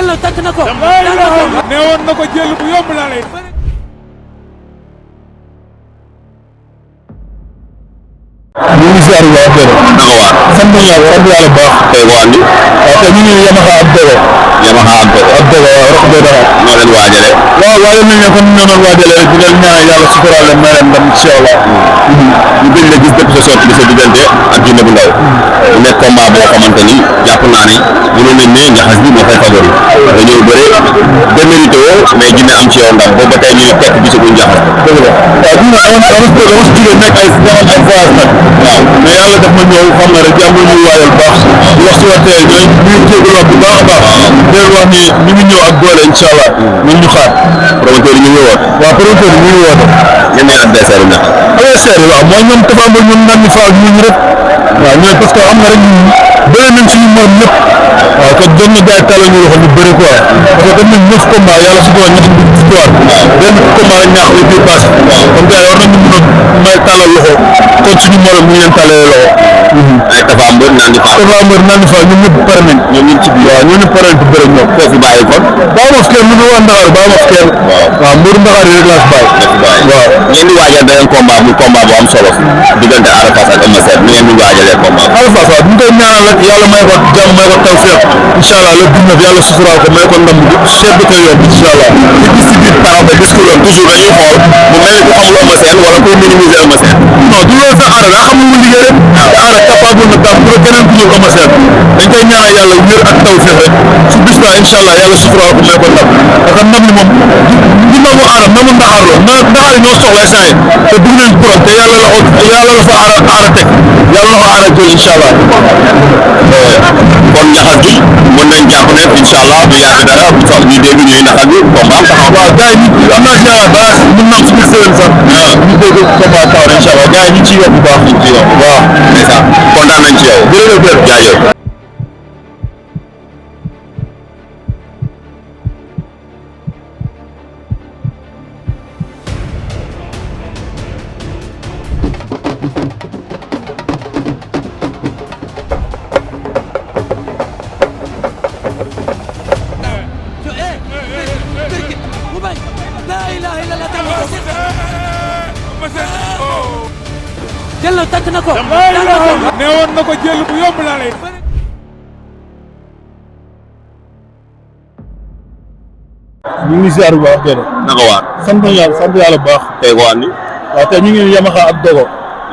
Jallo takk na ko. neewoon na ko jël bu yomb laa lay. ñu ngi ziar bu baax sant yàlla bu baax. tey ko andi. waaw te ñu ngi Yamaha ab dogo. Yamaha ab dogo. ab dogo waaw rek doy dara. noo leen waajalee. waaw waaye nañ ne comme ni ñu doon waajalee rek di leen ñaan yàlla suturaal leen may leen ndam incha allah. ñu gëj la gis depuis sa sortie bi sa diggante ak Jinne bu Ndaw mu nekk combat boo xamante ni jàpp naa ne mënoon nañ ne ñaxas bi moo fay favori nga ñëw bëre démérité woo mais Jinne am ci yow ndam boobu ba tey ñu ne tekk gisaguñ ñaxas. dëgg la waaw dina dama si jógee nekk ay voyage nag. waaw mais yàlla def ma ñëw xam nga rek jàmm ñuy waayal baax di wax si waxtee ñooy ñuy jégalu bu baax a baax di leen wax ni ñu ngi ñëw ak doole incha allah ñun ñu xaar promoteur yi ñu ngi woote. waaw promoteur yi ñu ngi woote. ñenn ñooy adversaire yu ñaxas. adversaire yi waaw mooy ñoom Tapha Mbeur ñoom Ndandi Fall ñun rek waaw ñooy parce que xam nga rek ñun bëri nañ suñu morom ñëpp waaw kon jot na gars yi tàllal ñu loxo ñu bëri quoi parce que dem nañ 9 combats yàlla su ko ñax bi victoire benn combat ñaax bi bii passé kon gars yi war nañu mën a may tàllal loxo kon suñu morom ñu leen tàllalee loxo. ay Tapha Mbeur Ndandi Fall. Tapha Mbeur Ndandi Fall ñun ñëpp pare nañ. ñoom ñu ngi ci biir. waaw ñoo ñu pare nañ pour bëri ñoom. koo fi bàyyi kon. baa ma fi kenn lu ñu waa Ndakaar baa ma fi kenn. waaw Mbour Ndakaar yi rek laa fi bàyyi. waaw ngeen di waajal beneen combat muy combat bu am solo diggante Ada Fass ak Eumeu Sène ni ngeen di waajalee combat bi. Ada Fass waaw ñu koy ñaanal rek yàlla may ko jàmm may ko tawfeex incha allah le 19 yàlla suturaal ko may ko ndam bu seet bi ko yoon incha allah. ñu gis ci biir taxaw ba discours am toujours dañuy xool mu mel ni ku xamul Eumeu Sène wala kuy minimiser Eumeu Sène. non du loolu sax Ada daa xam lu mu liggéey rek. te Ada capable na daan bu la keneen ku ñëw Eumeu Sène dañ koy ñaanal yàlla wér ak tawfeex rek su bis ba incha allah yàlla suturaal ko may ko ndam parce que ndam li moom du namu Ada namu Ndakaar la Ndakaar yi ñoo soxla saa yi te dugg nañ kuram te yàlla la fa Ada teg yàlla na ko Ada jël incha allah. kon ñaxas gi mën nañ jàpp ne incha allah du yàgg dara bu soog ñu dégg ñuy naxas gi combat am taxaw. waaw gars yi ñu am naa si yaakaar balaa mën na am suñu semaine sax. ñu dégg combat taxaw incha allah gars yi ñu ngi ciy yokk bu baax. ñu ngi ciy yokk waaw. ndeysaan kontaan nañ ci yow. jërëjëf jaajëf. Jallo takk na ko. neewoon na ko jël bu yomb laa lay. ñu ngi ziar bu baax dégg naka waar. sant yàlla bu baax. tey ko andi. waaw te ñu ngi Yamaha ab dogo.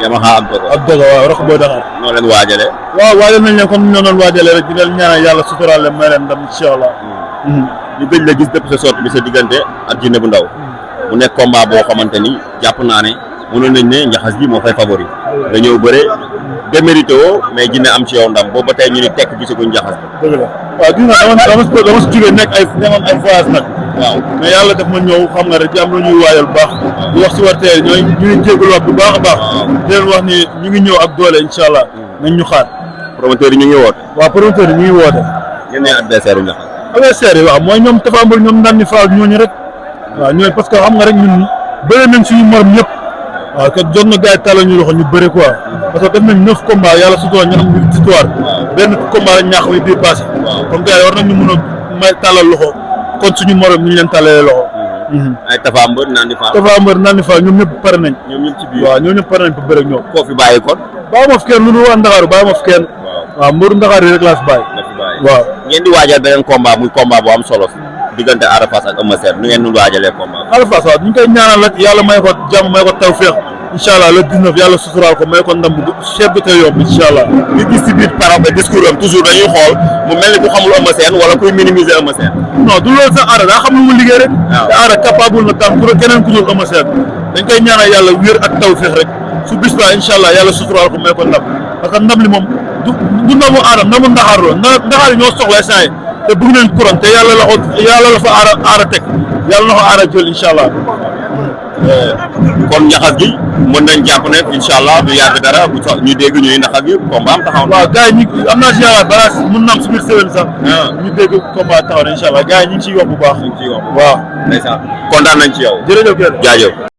Yamaha ab dogo. ab dogo waaw rek booy Dakar. noo leen waajalee. waaw waajal nañ leen comme ni ñu doon waajalee rek di leen ñaanal yàlla suturaal leen may leen ndam incha allah. ñu gëj la gis depuis sa sortie bi sa diggante ak Jinne bu Ndaw mu nekk combat boo xamante ni jàpp naa ne mënoon nañ ne ñaxas gi moo fay favori nga ñëw bëre démérité woo mais Jinne am ci yow ndam boobu ba tey ñu ni tekk gisaguñ ñaxas bi. dëgg la waaw gis nga dama si jógee nekk ay voyage nag. waaw mais yàlla def ma ñëw xam nga rek jàmm la ñuy waayal bu baax. di wax si waxtee ñooy ñu ngi jégalu wax bu baax a baax. di leen wax ni ñu ngi ñëw ak doole incha allah nañ ñu xaar. promoteur yi ñu ngi woote. waaw promoteur yi ñu ngi woote. ñenn ñooy adversaire yu ñaxas. adversaire yi waaw mooy ñoom Tapha Mbeur ñoom Ndandi Fall ñooñu rek waaw ñooy parce que xam nga rek ñun bëri nañ suñu morom ñëpp waaw kat jot na gars yi tàllal ñu loxo ñu bëri quoi parce que def nañ 9 combats yàlla su ko ñu am victoire benn combat la ñaax bi bii passé kon gars yi war nañu mën a may tàllal loxo kon suñu morom ñu leen tàllalee loxo. ay Tapha Mbeur Ndandi Fall. Tapha Mbeur Ndandi Fall ñoom ñëpp pare nañ. ñoom ñëpp ci biir waaw ñoom ñëpp pare nañ pour bëri ak ñoom. koo fi bàyyi kon. bàyyi ma fi kenn lu dul waa Ndakaaru bàyyi ma fi kenn. waaw Mbour Ndakaar yi rek laa fi bàyyi. waaw ngeen di waajal beneen combat muy combat bu am solo diggante Ada Fass ak Eumeu Sène nu ngeen di waajalee combat bi. Ada Fass waaw ñu ngi koy ñaanal rek yàlla may ko jàmm may ko tawfeex incha allah le 19 yàlla suturaal ko may ko ndam bu seet bi koy yomb incha allah. ñu gis ci biir par exemple discours am toujours dañuy xool mu mel ni ku xamul Eumeu Sène wala kuy minimiser Eumeu Sène. non du loolu sax Ada daa xam lu mu liggéey rek. te Ada capable na daan ku la keneen ku dul Eumeu Sène dañ koy ñaanal yàlla wér ak tawfeex rek su bis ba incha allah yàlla suturaal ko may ko ndam parce que ndam li moom du ndamu Ada ndamu Ndakaar la Ndakaar yi ñoo soxla saa yi te bëgg nañ kuram te yàlla la fa Ada teg yàlla na ko Ada jël incha allah. kon ñaxas gi mën nañ jàpp ne incha allah du yàgg dara bu soog ñu dégg ñuy naxas gi combat am taxaw na. waaw gars yi ñu am naa si yaakaar balaa mën na am si biir semaine sax. ñu dégg combat taxaw na incha allah gars yi ñu ngi ciy yokk bu baax. ñu ngi ciy yokk waaw. ndeysaan kontaan nañ ci yow. jërëjëf. jaajëf.